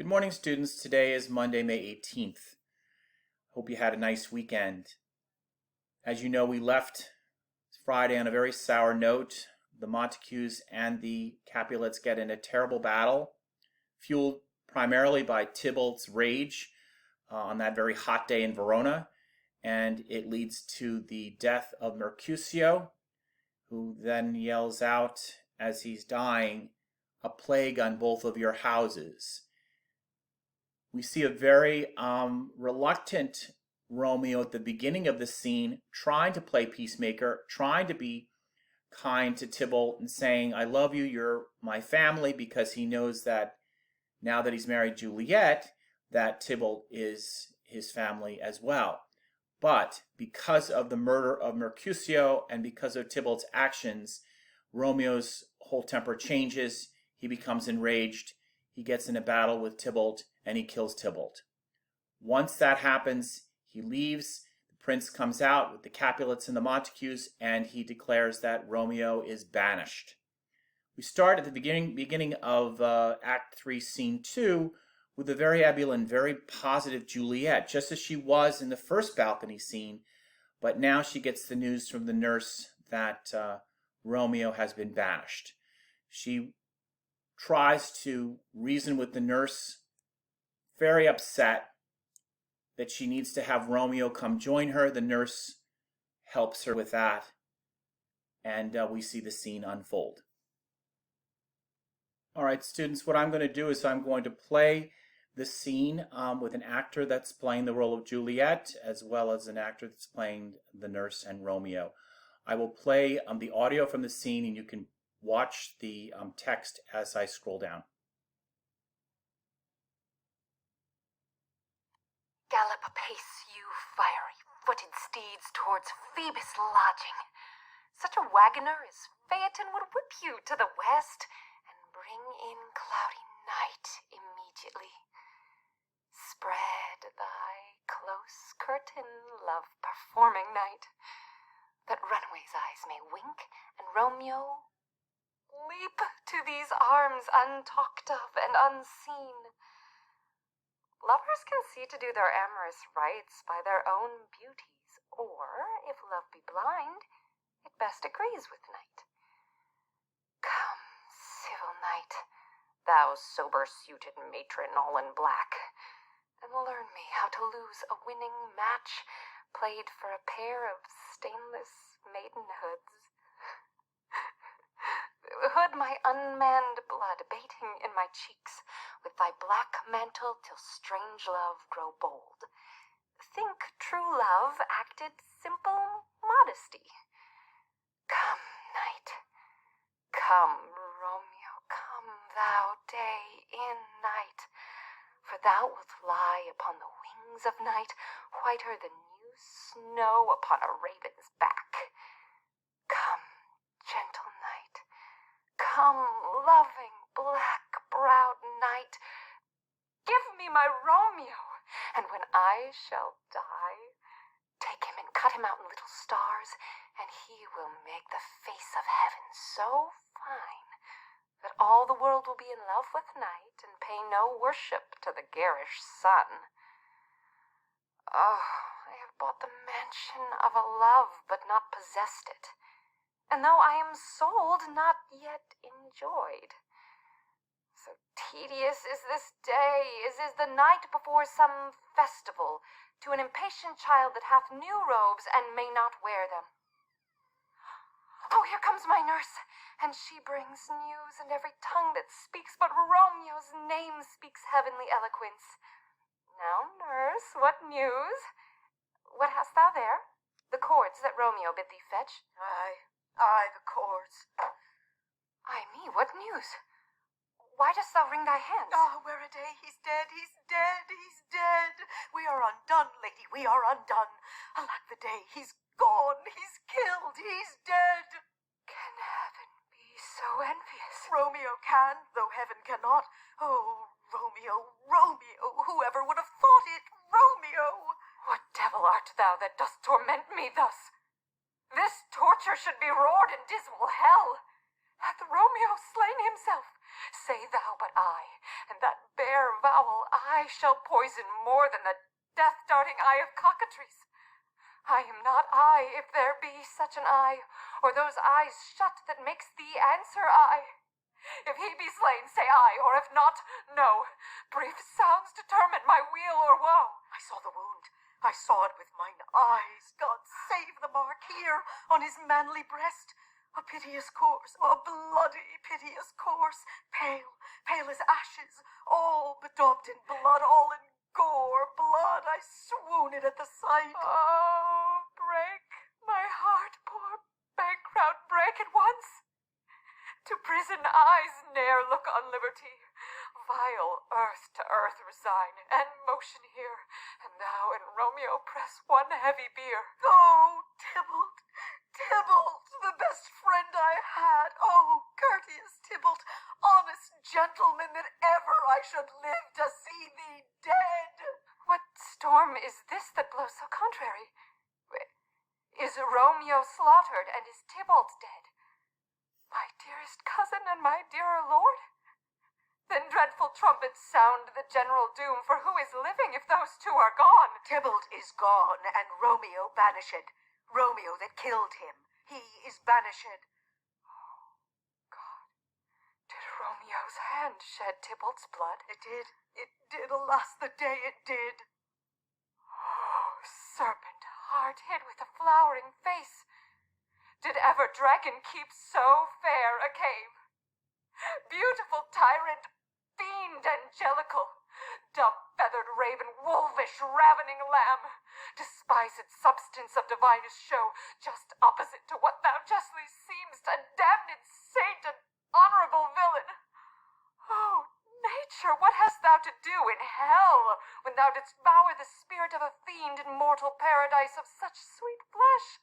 Good morning, students. Today is Monday, May 18th. Hope you had a nice weekend. As you know, we left Friday on a very sour note. The Montagues and the Capulets get in a terrible battle, fueled primarily by Tybalt's rage on that very hot day in Verona, and it leads to the death of Mercutio, who then yells out as he's dying, "A plague on both of your houses." We see a very reluctant Romeo at the beginning of the scene, trying to play peacemaker, trying to be kind to Tybalt and saying, "I love you, you're my family," because he knows that now that he's married Juliet, that Tybalt is his family as well. But because of the murder of Mercutio and because of Tybalt's actions, Romeo's whole temper changes. He becomes enraged. He gets in a battle with Tybalt and he kills Tybalt. Once that happens, he leaves. The prince comes out with the Capulets and the Montagues, and he declares that Romeo is banished. We start at the beginning of Act 3, Scene 2, with a very ebullient, very positive Juliet, just as she was in the first balcony scene, but now she gets the news from the nurse that Romeo has been banished. She tries to reason with the nurse, very upset that she needs to have Romeo come join her. The nurse helps her with that, and we see the scene unfold. All right, students, what I'm going to do is I'm going to play the scene with an actor that's playing the role of Juliet, as well as an actor that's playing the nurse and Romeo. I will play the audio from the scene, and you can watch the text as I scroll down. Gallop apace, you fiery-footed steeds, towards Phoebus' lodging. Such a wagoner as Phaeton would whip you to the west, and bring in cloudy night immediately. Spread thy close curtain, love-performing night, that runaway's eyes may wink, and Romeo leap to these arms untalked of and unseen. Lovers can see to do their amorous rites by their own beauties, or, if love be blind, it best agrees with night. Come, civil night, thou sober-suited matron all in black, and learn me how to lose a winning match played for a pair of stainless maidenhoods. Hood my unmanned blood bating in my cheeks with thy black mantle till strange love grow bold. Think true love acted simple modesty. Come, night, come, Romeo, come thou day in night, for thou wilt lie upon the wings of night, whiter than new snow upon a raven's back. Come, gentle night, come, loving, black-browed night, give me my Romeo, and when I shall die, take him and cut him out in little stars, and he will make the face of heaven so fine that all the world will be in love with night and pay no worship to the garish sun. Oh, I have bought the mansion of a love, but not possessed it, and though I am sold, not yet enjoyed. So tedious is this day, as is the night before some festival, to an impatient child that hath new robes and may not wear them. Oh, here comes my nurse, and she brings news, and every tongue that speaks but Romeo's name speaks heavenly eloquence. Now, nurse, what news? What hast thou there? The cords that Romeo bid thee fetch? Aye, the cords. Ay me, what news? Why dost thou wring thy hands? Ah, where a day, he's dead, he's dead, he's dead. We are undone, lady, we are undone. Alack the day, he's gone, he's killed, he's dead. Can heaven be so envious? Romeo can, though heaven cannot. Oh, Romeo, Romeo, whoever would have thought it, Romeo! What devil art thou that dost torment me thus? This torture should be roared in dismal hell. Hath Romeo slain himself? Say thou but I, and that bare vowel I shall poison more than the death-darting eye of cockatrice. I am not I, if there be such an eye, or those eyes shut that makes thee answer I. If he be slain, say I, or if not, no. Brief sounds determine my weal or woe. I saw the wound. I saw it with mine eyes. God save the mark here on his manly breast. A piteous course, a bloody piteous course, pale, pale as ashes, all bedaubed in blood, all in gore, blood. I swooned at the sight. Oh, break my heart, poor bankrout, break at once. To prison eyes ne'er look on liberty. Vile earth to earth resign, and motion here, and thou and Romeo press one heavy bier. Oh, Tybalt, Tybalt, the best friend I had. Oh, courteous Tybalt, honest gentleman, that ever I should live to see thee dead. What storm is this that blows so contrary? Is Romeo slaughtered, and is Tybalt dead? My dearest cousin and my dearer lord? Then dreadful trumpets sound the general doom, for who is living if those two are gone? Tybalt is gone, and Romeo banished. Romeo that killed him, he is banished. Oh, God, did Romeo's hand shed Tybalt's blood? It did, alas, the day it did. Oh, serpent, heart hid with a flowering face, did ever dragon keep so fair a cave? Beautiful tyrant, fiend angelical, dove-feathered raven, wolvish, ravening lamb, despised substance of divinest show, just opposite to what thou justly seemst, a damned saint, an honorable villain. Oh, nature, what hast thou to do in hell, when thou didst devour the spirit of a fiend in mortal paradise of such sweet flesh?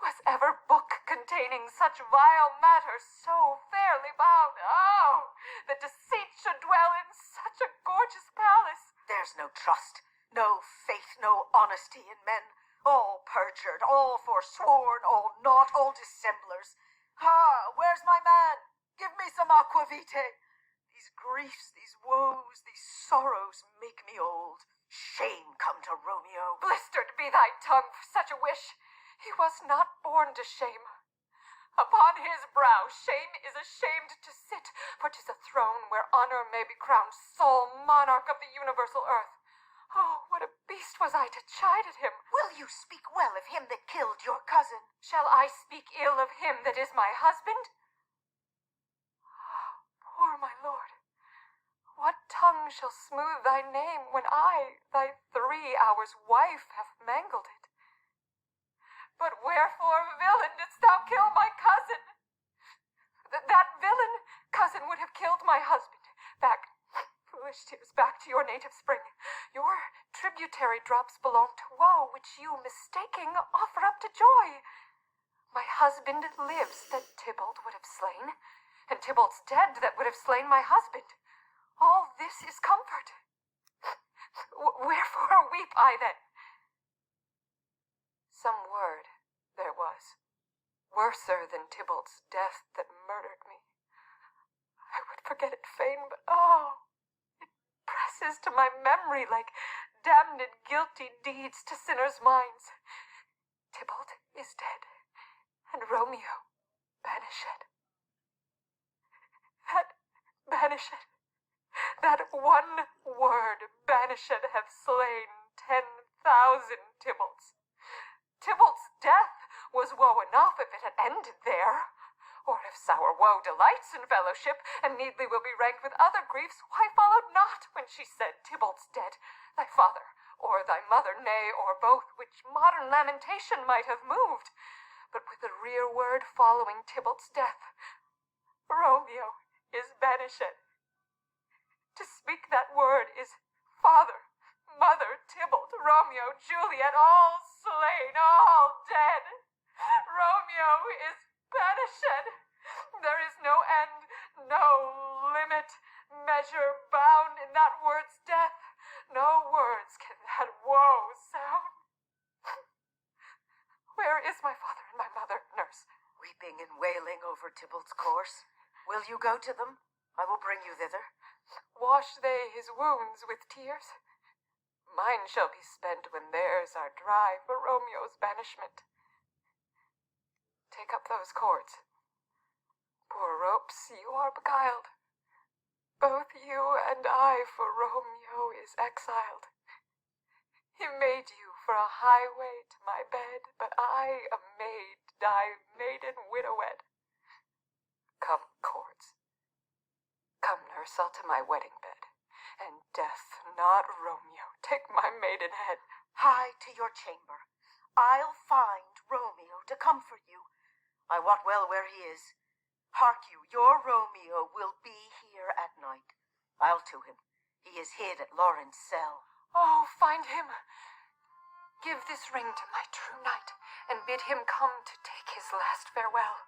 Was ever book containing such vile matter so fairly bound? Oh, that deceit should dwell in such a gorgeous palace. There's no trust, no faith, no honesty in men. All perjured, all forsworn, all naught, all dissemblers. Ha! Where's my man? Give me some aquavitae. These griefs, these woes, these sorrows make me old. Shame come to Romeo. Blistered be thy tongue for such a wish. He was not born to shame. Upon his brow shame is ashamed to sit, for 'tis a throne where honor may be crowned, sole monarch of the universal earth. Oh, what a beast was I to chide at him! Will you speak well of him that killed your cousin? Shall I speak ill of him that is my husband? Oh, poor my lord, what tongue shall smooth thy name when I, thy 3 hours wife, have mangled it? But wherefore, villain, didst thou kill my cousin? That villain cousin would have killed my husband. Back, foolish tears, back to your native spring. Your tributary drops belong to woe, which you, mistaking, offer up to joy. My husband lives that Tybalt would have slain, and Tybalt's dead that would have slain my husband. All this is comfort. Wherefore weep I then? Some word there was, worser than Tybalt's death that murdered me. I would forget it fain, but oh, it presses to my memory like damned guilty deeds to sinners' minds. Tybalt is dead, and Romeo banished. That banished, that one word banished hath slain 10,000 Tybalts. Tybalt's death was woe enough if it had ended there. Or if sour woe delights in fellowship, and needly will be ranked with other griefs, why followed not when she said, Tybalt's dead, thy father, or thy mother, nay, or both, which modern lamentation might have moved, but with the rear word following Tybalt's death, Romeo is banished. To speak that word is father, mother, Tybalt, Romeo, Juliet, all slain, all dead. Romeo is banished. There is no end, no limit, measure bound in that word's death. No words can that woe sound. Where is my father and my mother, nurse? Weeping and wailing over Tybalt's corse. Will you go to them? I will bring you thither. Wash they his wounds with tears? Mine shall be spent when theirs are dry for Romeo's banishment. Take up those cords. Poor ropes, you are beguiled. Both you and I, for Romeo is exiled. He made you for a highway to my bed, but I, a maid, die maiden widowed. Come, cords. Come, nurse, I'll to my wedding bed, and death, not Romeo, take my maiden head. Hie to your chamber. I'll find Romeo to comfort you. I wot well where he is. Hark you, your Romeo will be here at night. I'll to him. He is hid at Lauren's cell. Oh, find him. Give this ring to my true knight, and bid him come to take his last farewell.